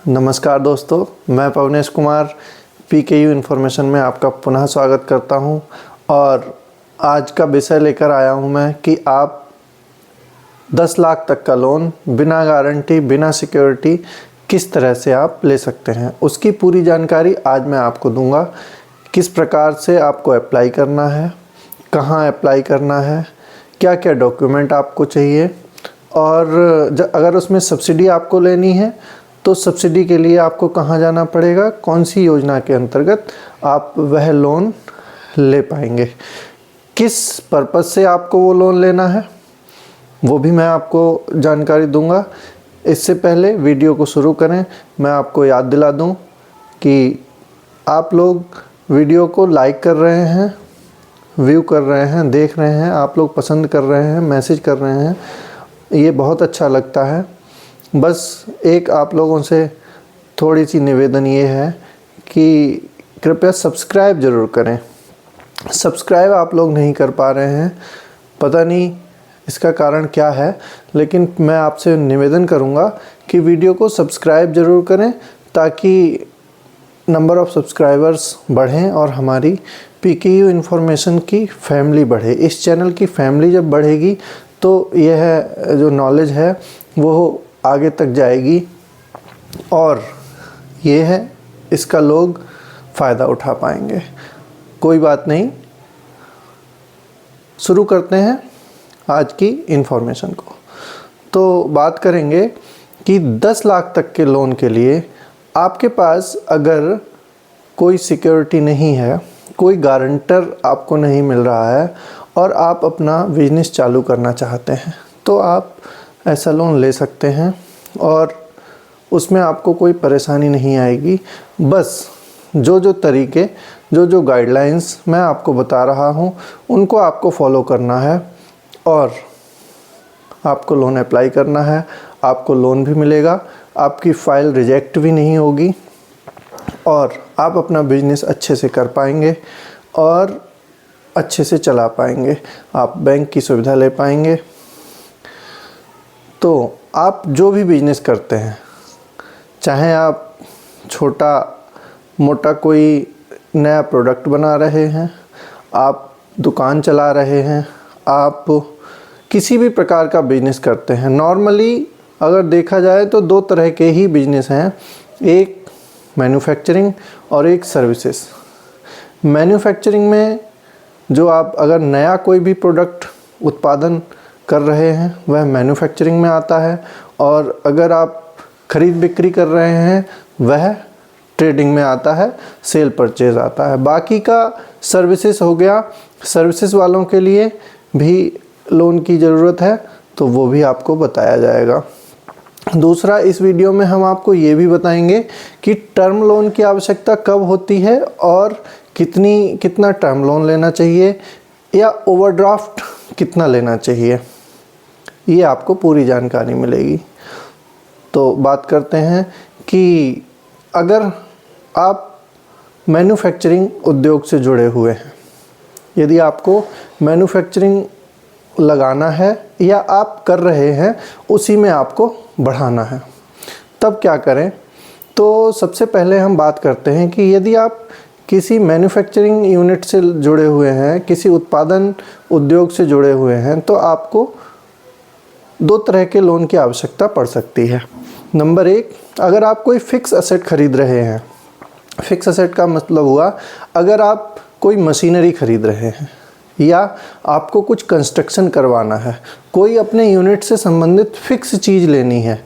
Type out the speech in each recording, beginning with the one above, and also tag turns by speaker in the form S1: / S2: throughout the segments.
S1: नमस्कार दोस्तों, मैं पवनेश कुमार PKU इन्फॉर्मेशन में आपका पुनः स्वागत करता हूं। और आज का विषय लेकर आया हूं मैं कि आप 10 लाख तक का लोन बिना गारंटी, बिना सिक्योरिटी किस तरह से आप ले सकते हैं, उसकी पूरी जानकारी आज मैं आपको दूंगा। किस प्रकार से आपको अप्लाई करना है, कहां अप्लाई करना है, क्या क्या डॉक्यूमेंट आपको चाहिए, और अगर उसमें सब्सिडी आपको लेनी है तो सब्सिडी के लिए आपको कहाँ जाना पड़ेगा, कौन सी योजना के अंतर्गत आप वह लोन ले पाएंगे, किस पर्पज़ से आपको वो लोन लेना है, वो भी मैं आपको जानकारी दूंगा। इससे पहले वीडियो को शुरू करें, मैं आपको याद दिला दूं कि आप लोग वीडियो को लाइक कर रहे हैं, व्यू कर रहे हैं, देख रहे हैं, आप लोग पसंद कर रहे हैं, मैसेज कर रहे हैं, ये बहुत अच्छा लगता है। बस एक आप लोगों से थोड़ी सी निवेदन ये है कि कृपया सब्सक्राइब ज़रूर करें। सब्सक्राइब आप लोग नहीं कर पा रहे हैं, पता नहीं इसका कारण क्या है, लेकिन मैं आपसे निवेदन करूंगा कि वीडियो को सब्सक्राइब ज़रूर करें ताकि नंबर ऑफ़ सब्सक्राइबर्स बढ़ें और हमारी PKU इन्फॉर्मेशन की फैमिली बढ़े। इस चैनल की फैमिली जब बढ़ेगी तो यह जो नॉलेज है वो आगे तक जाएगी और ये है इसका लोग फ़ायदा उठा पाएंगे। कोई बात नहीं, शुरू करते हैं आज की इन्फॉर्मेशन को। तो बात करेंगे कि 10 लाख तक के लोन के लिए आपके पास अगर कोई सिक्योरिटी नहीं है, कोई गारंटर आपको नहीं मिल रहा है और आप अपना बिजनेस चालू करना चाहते हैं तो आप ऐसा लोन ले सकते हैं और उसमें आपको कोई परेशानी नहीं आएगी। बस जो तरीके, जो गाइडलाइंस मैं आपको बता रहा हूं उनको आपको फॉलो करना है और आपको लोन अप्लाई करना है। आपको लोन भी मिलेगा, आपकी फ़ाइल रिजेक्ट भी नहीं होगी और आप अपना बिजनेस अच्छे से कर पाएंगे और अच्छे से चला पाएंगे। आप बैंक की सुविधा ले पाएंगे। तो आप जो भी बिजनेस करते हैं, चाहे आप छोटा मोटा कोई नया प्रोडक्ट बना रहे हैं, आप दुकान चला रहे हैं, आप किसी भी प्रकार का बिजनेस करते हैं। नॉर्मली अगर देखा जाए तो 2 तरह के ही बिजनेस हैं, एक मैन्युफैक्चरिंग और एक सर्विसेज। मैन्युफैक्चरिंग में जो आप अगर नया कोई भी प्रोडक्ट उत्पादन कर रहे हैं वह मैन्युफैक्चरिंग में आता है, और अगर आप खरीद बिक्री कर रहे हैं वह ट्रेडिंग में आता है, सेल परचेज आता है। बाकी का सर्विसेज हो गया। सर्विसेज वालों के लिए भी लोन की ज़रूरत है तो वो भी आपको बताया जाएगा। दूसरा, इस वीडियो में हम आपको ये भी बताएंगे कि टर्म लोन की आवश्यकता कब होती है और कितना टर्म लोन लेना चाहिए या ओवरड्राफ्ट कितना लेना चाहिए, ये आपको पूरी जानकारी मिलेगी। तो बात करते हैं कि अगर आप मैन्युफैक्चरिंग उद्योग से जुड़े हुए हैं, यदि आपको मैन्युफैक्चरिंग लगाना है या आप कर रहे हैं, उसी में आपको बढ़ाना है, तब क्या करें। तो सबसे पहले हम बात करते हैं कि यदि आप किसी मैन्युफैक्चरिंग यूनिट से जुड़े हुए हैं, किसी उत्पादन उद्योग से जुड़े हुए हैं, तो आपको 2 तरह के लोन की आवश्यकता पड़ सकती है। नंबर 1, अगर आप कोई फिक्स असेट खरीद रहे हैं। फिक्स असेट का मतलब हुआ अगर आप कोई मशीनरी खरीद रहे हैं या आपको कुछ कंस्ट्रक्शन करवाना है, कोई अपने यूनिट से संबंधित फिक्स चीज़ लेनी है,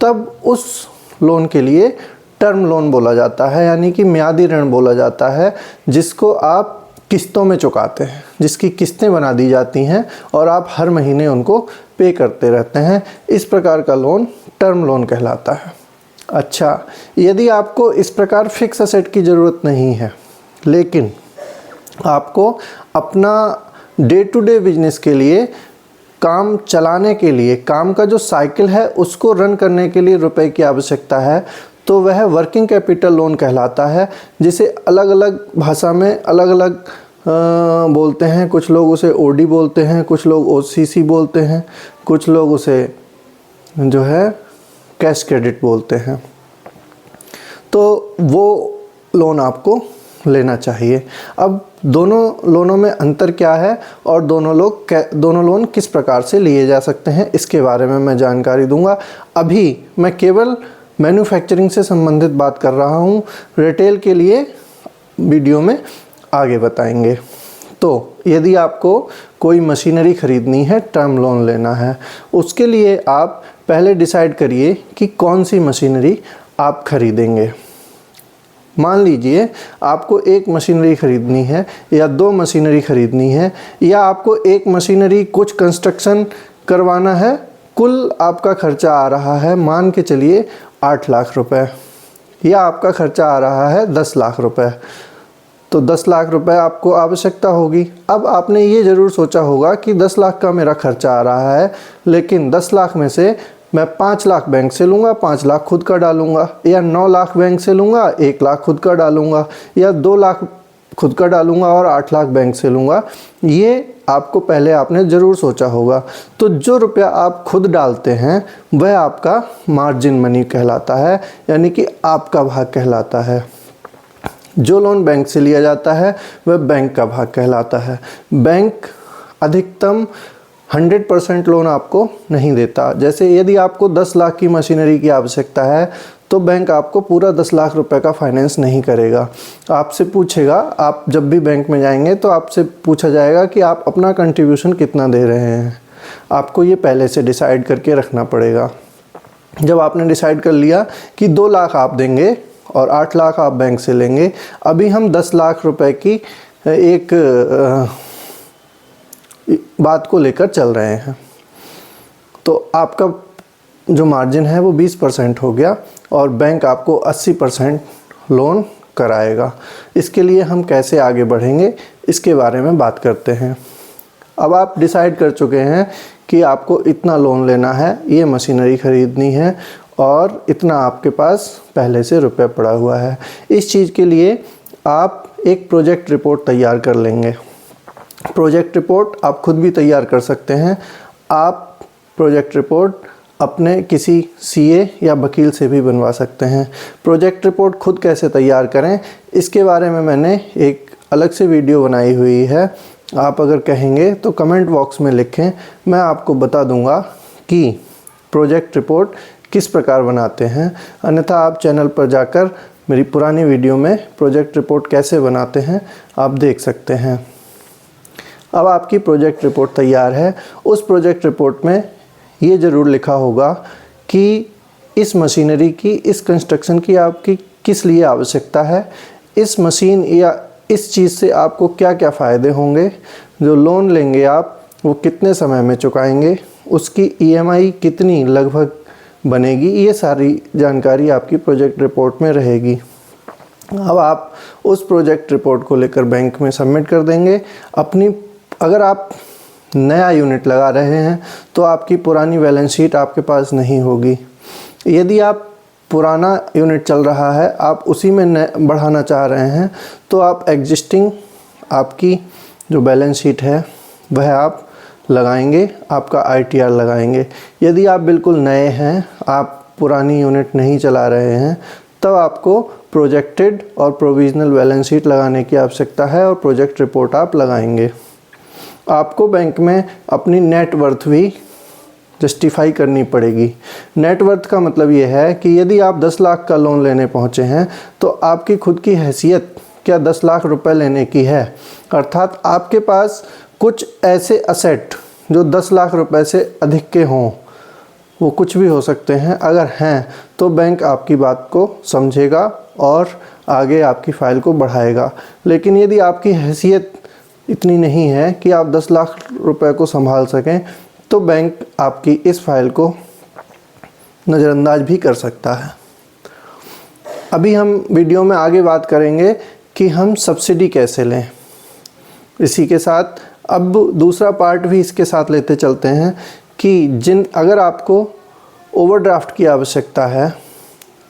S1: तब उस लोन के लिए टर्म लोन बोला जाता है, यानी कि म्यादी ऋण बोला जाता है, जिसको आप किस्तों में चुकाते हैं, जिसकी किस्तें बना दी जाती हैं और आप हर महीने उनको पे करते रहते हैं। इस प्रकार का लोन टर्म लोन कहलाता है। अच्छा, यदि आपको इस प्रकार फिक्स असेट की ज़रूरत नहीं है, लेकिन आपको अपना डे टू डे बिजनेस के लिए, काम चलाने के लिए, काम का जो साइकिल है उसको रन करने के लिए रुपए की आवश्यकता है, तो वह वर्किंग कैपिटल लोन कहलाता है, जिसे अलग अलग भाषा में अलग अलग बोलते हैं। कुछ लोग उसे OD बोलते हैं, कुछ लोग OCC बोलते हैं, कुछ लोग उसे जो है कैश क्रेडिट बोलते हैं। वो लोन आपको लेना चाहिए। अब दोनों लोनों में अंतर क्या है और दोनों लोन किस प्रकार से लिए जा सकते हैं, इसके बारे में मैं जानकारी दूंगा। अभी मैं केवल मैन्युफैक्चरिंग से संबंधित बात कर रहा हूँ, रिटेल के लिए वीडियो में आगे बताएंगे। तो यदि आपको कोई मशीनरी ख़रीदनी है, टर्म लोन लेना है, उसके लिए आप पहले डिसाइड करिए कि कौन सी मशीनरी आप खरीदेंगे। मान लीजिए आपको एक मशीनरी ख़रीदनी है या 2 मशीनरी ख़रीदनी है, या आपको एक मशीनरी कुछ कंस्ट्रक्शन करवाना है, कुल आपका खर्चा आ रहा है मान के चलिए 8 लाख रुपए, या आपका खर्चा आ रहा है 10 लाख रुपए, तो 10 लाख रुपए आपको आवश्यकता होगी। अब आपने ये ज़रूर सोचा होगा कि 10 लाख का मेरा खर्चा आ रहा है, लेकिन 10 लाख में से मैं 5 लाख बैंक से लूँगा, 5 लाख खुद का डालूँगा, या 9 लाख बैंक से लूँगा, 1 लाख खुद का डालूँगा, या 2 लाख खुद का डालूँगा और 8 लाख बैंक से लूँगा। ये आपको पहले आपने ज़रूर सोचा होगा। तो जो रुपया आप खुद डालते हैं वह आपका मार्जिन मनी कहलाता है, यानी कि आपका भाग कहलाता है। जो लोन बैंक से लिया जाता है वह बैंक का भाग कहलाता है। बैंक अधिकतम 100% लोन आपको नहीं देता। जैसे यदि आपको 10 लाख की मशीनरी की आवश्यकता है तो बैंक आपको पूरा 10 लाख रुपए का फाइनेंस नहीं करेगा। आपसे पूछेगा, आप जब भी बैंक में जाएंगे तो आपसे पूछा जाएगा कि आप अपना कंट्रीब्यूशन कितना दे रहे हैं। आपको ये पहले से डिसाइड करके रखना पड़ेगा। जब आपने डिसाइड कर लिया कि 2 लाख आप देंगे और 8 लाख आप बैंक से लेंगे, अभी हम 10 लाख रुपए की एक बात को लेकर चल रहे हैं, तो आपका जो मार्जिन है वो 20% हो गया और बैंक आपको 80% लोन कराएगा। इसके लिए हम कैसे आगे बढ़ेंगे इसके बारे में बात करते हैं। अब आप डिसाइड कर चुके हैं कि आपको इतना लोन लेना है, ये मशीनरी ख़रीदनी है और इतना आपके पास पहले से रुपये पड़ा हुआ है। इस चीज़ के लिए आप एक प्रोजेक्ट रिपोर्ट तैयार कर लेंगे। प्रोजेक्ट रिपोर्ट आप खुद भी तैयार कर सकते हैं। आप प्रोजेक्ट रिपोर्ट अपने किसी सीए या वकील से भी बनवा सकते हैं। प्रोजेक्ट रिपोर्ट खुद कैसे तैयार करें इसके बारे में मैंने एक अलग से वीडियो बनाई हुई है। आप अगर कहेंगे तो कमेंट बॉक्स में लिखें, मैं आपको बता दूंगा कि प्रोजेक्ट रिपोर्ट किस प्रकार बनाते हैं। अन्यथा आप चैनल पर जाकर मेरी पुरानी वीडियो में प्रोजेक्ट रिपोर्ट कैसे बनाते हैं आप देख सकते हैं। अब आपकी प्रोजेक्ट रिपोर्ट तैयार है। उस प्रोजेक्ट रिपोर्ट में ये ज़रूर लिखा होगा कि इस मशीनरी की, इस कंस्ट्रक्शन की आपकी किस लिए आवश्यकता है, इस मशीन या इस चीज़ से आपको क्या क्या फ़ायदे होंगे, जो लोन लेंगे आप वो कितने समय में चुकाएंगे, उसकी ईएमआई कितनी लगभग बनेगी, ये सारी जानकारी आपकी प्रोजेक्ट रिपोर्ट में रहेगी। अब आप उस प्रोजेक्ट रिपोर्ट को लेकर बैंक में सबमिट कर देंगे। अगर आप नया यूनिट लगा रहे हैं तो आपकी पुरानी बैलेंस शीट आपके पास नहीं होगी। यदि आप पुराना यूनिट चल रहा है, आप उसी में बढ़ाना चाह रहे हैं, तो आप एग्जिस्टिंग आपकी जो बैलेंस शीट है वह आप लगाएंगे, आपका आईटीआर लगाएंगे। यदि आप बिल्कुल नए हैं, आप पुरानी यूनिट नहीं चला रहे हैं, तब आपको प्रोजेक्टेड और प्रोविजनल बैलेंस शीट लगाने की आवश्यकता है और प्रोजेक्ट रिपोर्ट आप लगाएंगे। आपको बैंक में अपनी नेट वर्थ भी जस्टिफाई करनी पड़ेगी। नेट वर्थ का मतलब ये है कि यदि आप 10 लाख का लोन लेने पहुंचे हैं तो आपकी खुद की हैसियत क्या 10 लाख रुपए लेने की है, अर्थात आपके पास कुछ ऐसे असेट जो 10 लाख रुपए से अधिक के हों, वो कुछ भी हो सकते हैं। अगर हैं तो बैंक आपकी बात को समझेगा और आगे आपकी फ़ाइल को बढ़ाएगा। लेकिन यदि आपकी हैसियत इतनी नहीं है कि आप 10 लाख रुपए को संभाल सकें, तो बैंक आपकी इस फाइल को नज़रअंदाज भी कर सकता है। अभी हम वीडियो में आगे बात करेंगे कि हम सब्सिडी कैसे लें। इसी के साथ अब दूसरा पार्ट भी इसके साथ लेते चलते हैं कि अगर आपको ओवरड्राफ्ट की आवश्यकता है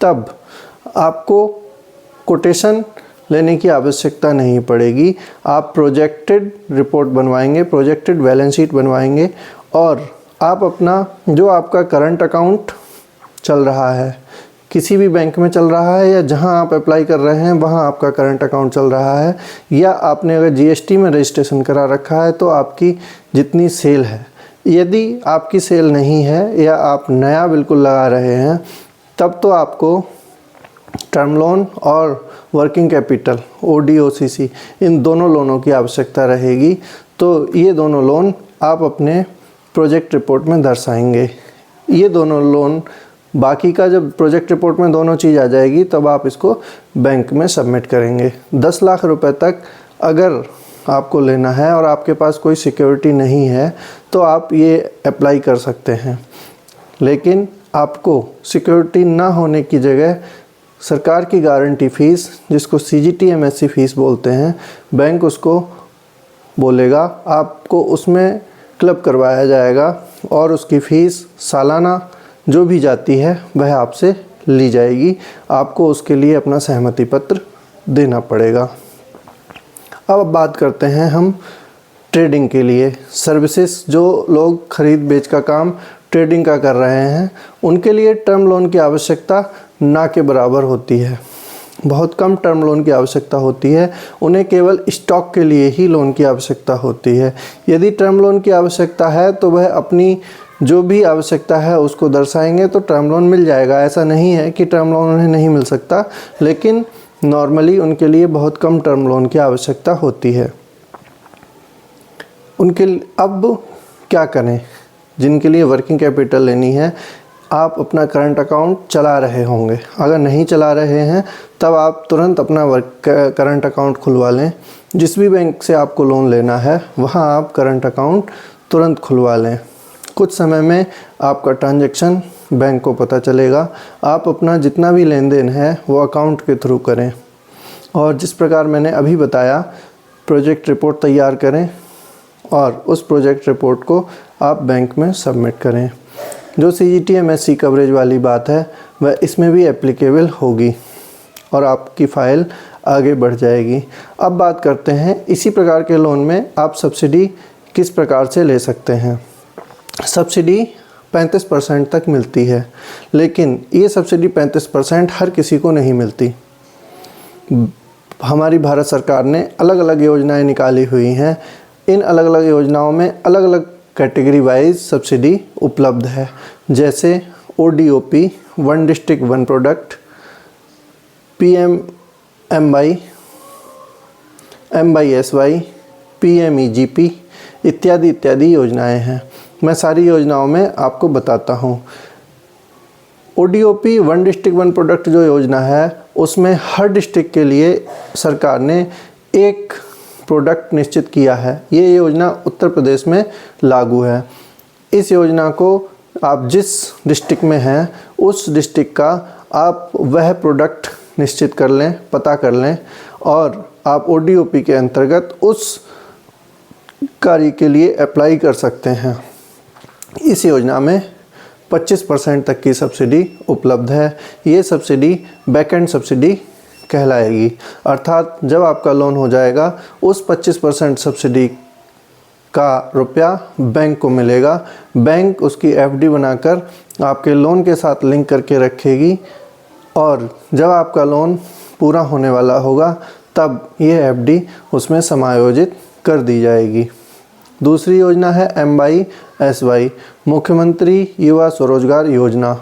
S1: तब आपको कोटेशन लेने की आवश्यकता नहीं पड़ेगी। आप प्रोजेक्टेड रिपोर्ट बनवाएंगे, प्रोजेक्टेड बैलेंस शीट बनवाएंगे और आप अपना जो आपका करंट अकाउंट चल रहा है किसी भी बैंक में चल रहा है या जहां आप अप्लाई कर रहे हैं वहां आपका करंट अकाउंट चल रहा है, या आपने अगर जीएसटी में रजिस्ट्रेशन करा रखा है तो आपकी जितनी सेल है, यदि आपकी सेल नहीं है या आप नया बिल्कुल लगा रहे हैं, तब तो आपको टर्म लोन और वर्किंग कैपिटल OD/OCC इन दोनों लोनों की आवश्यकता रहेगी। तो ये दोनों लोन आप अपने प्रोजेक्ट रिपोर्ट में दर्शाएंगे। ये दोनों लोन, बाकी का जब प्रोजेक्ट रिपोर्ट में दोनों चीज़ आ जाएगी तब आप इसको बैंक में सबमिट करेंगे। 10 लाख रुपए तक अगर आपको लेना है और आपके पास कोई सिक्योरिटी नहीं है तो आप ये अप्लाई कर सकते हैं, लेकिन आपको सिक्योरिटी ना होने की जगह सरकार की गारंटी फ़ीस, जिसको CGTMSE फ़ीस बोलते हैं, बैंक उसको बोलेगा, आपको उसमें क्लब करवाया जाएगा और उसकी फ़ीस सालाना जो भी जाती है वह आपसे ली जाएगी। आपको उसके लिए अपना सहमति पत्र देना पड़ेगा। अब बात करते हैं हम ट्रेडिंग के लिए सर्विसेज। जो लोग खरीद बेच का काम ट्रेडिंग का कर रहे हैं, उनके लिए टर्म लोन की आवश्यकता ना के बराबर होती है। बहुत कम टर्म लोन की आवश्यकता होती है, उन्हें केवल स्टॉक के लिए ही लोन की आवश्यकता होती है। यदि टर्म लोन की आवश्यकता है तो वह अपनी जो भी आवश्यकता है उसको दर्शाएंगे तो टर्म लोन मिल जाएगा। ऐसा नहीं है कि टर्म लोन उन्हें नहीं मिल सकता, लेकिन नॉर्मली उनके लिए बहुत कम टर्म लोन की आवश्यकता होती है। अब क्या करें? जिनके लिए वर्किंग कैपिटल लेनी है, आप अपना करंट अकाउंट चला रहे होंगे। अगर नहीं चला रहे हैं तब आप तुरंत अपना करंट अकाउंट खुलवा लें। जिस भी बैंक से आपको लोन लेना है वहाँ आप करंट अकाउंट तुरंत खुलवा लें। कुछ समय में आपका ट्रांजैक्शन बैंक को पता चलेगा। आप अपना जितना भी लेन देन है वो अकाउंट के थ्रू करें, और जिस प्रकार मैंने अभी बताया प्रोजेक्ट रिपोर्ट तैयार करें और उस प्रोजेक्ट रिपोर्ट को आप बैंक में सबमिट करें। जो CGTMSE कवरेज वाली बात है वह इसमें भी एप्लीकेबल होगी और आपकी फ़ाइल आगे बढ़ जाएगी। अब बात करते हैं इसी प्रकार के लोन में आप सब्सिडी किस प्रकार से ले सकते हैं। सब्सिडी 35% तक मिलती है, लेकिन ये सब्सिडी 35% हर किसी को नहीं मिलती। हमारी भारत सरकार ने अलग अलग योजनाएं निकाली हुई हैं। इन अलग अलग योजनाओं में अलग अलग कैटेगरी वाइज सब्सिडी उपलब्ध है, जैसे ODOP, one district one product, PMMY, MYSY, PMEGP इत्यादि इत्यादि योजनाएं हैं। मैं सारी योजनाओं में आपको बताता हूँ। ODOP one district one product जो योजना है उसमें हर डिस्ट्रिक्ट के लिए सरकार ने एक प्रोडक्ट निश्चित किया है। ये योजना उत्तर प्रदेश में लागू है। इस योजना को आप जिस डिस्ट्रिक्ट में हैं उस डिस्ट्रिक्ट का आप वह प्रोडक्ट निश्चित कर लें, पता कर लें, और आप ODOP के अंतर्गत उस कार्य के लिए अप्लाई कर सकते हैं। इस योजना में 25% तक की सब्सिडी उपलब्ध है। ये सब्सिडी बैकएंड सब्सिडी कहलाएगी, अर्थात जब आपका लोन हो जाएगा उस 25% सब्सिडी का रुपया बैंक को मिलेगा। बैंक उसकी FD बनाकर आपके लोन के साथ लिंक करके रखेगी, और जब आपका लोन पूरा होने वाला होगा तब ये FD उसमें समायोजित कर दी जाएगी। दूसरी योजना है MYSY, मुख्यमंत्री युवा स्वरोजगार योजना।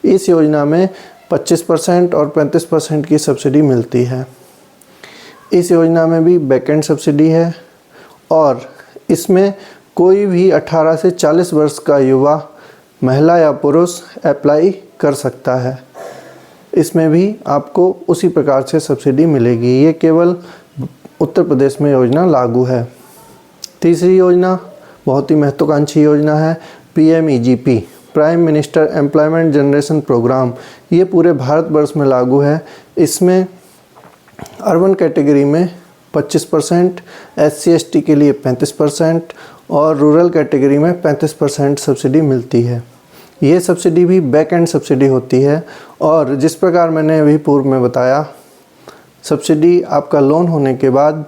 S1: इस योजना में 25% और 35% की सब्सिडी मिलती है। इस योजना में भी बैकएंड सब्सिडी है, और इसमें कोई भी 18 से 40 वर्ष का युवा, महिला या पुरुष अप्लाई कर सकता है। इसमें भी आपको उसी प्रकार से सब्सिडी मिलेगी। ये केवल उत्तर प्रदेश में योजना लागू है। तीसरी योजना बहुत ही महत्वाकांक्षी योजना है, PMEGP, prime minister employment generation program. ये पूरे भारतवर्ष में लागू है। इसमें अर्बन कैटेगरी में 25%, SC/ST के लिए 35% और रूरल कैटेगरी में 35% सब्सिडी मिलती है। ये सब्सिडी भी बैक एंड सब्सिडी होती है, और जिस प्रकार मैंने अभी पूर्व में बताया, सब्सिडी आपका लोन होने के बाद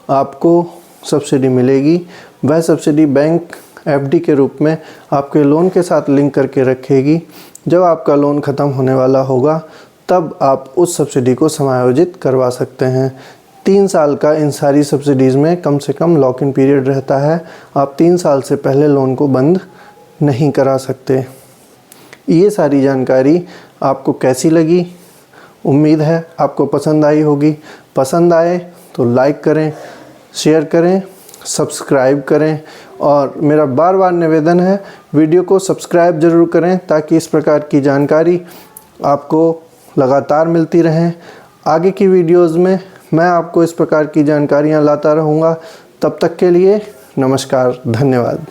S1: आपको सब्सिडी मिलेगी। वह सब्सिडी बैंक FD के रूप में आपके लोन के साथ लिंक करके रखेगी, जब आपका लोन ख़त्म होने वाला होगा तब आप उस सब्सिडी को समायोजित करवा सकते हैं। 3 साल का इन सारी सब्सिडीज़ में कम से कम लॉक इन पीरियड रहता है। आप 3 साल से पहले लोन को बंद नहीं करा सकते। ये सारी जानकारी आपको कैसी लगी? उम्मीद है आपको पसंद आई होगी। पसंद आए तो लाइक करें, शेयर करें, सब्सक्राइब करें और मेरा बार बार निवेदन है वीडियो को सब्सक्राइब ज़रूर करें ताकि इस प्रकार की जानकारी आपको लगातार मिलती रहें। आगे की वीडियोज़ में मैं आपको इस प्रकार की जानकारियाँ लाता रहूँगा। तब तक के लिए नमस्कार, धन्यवाद।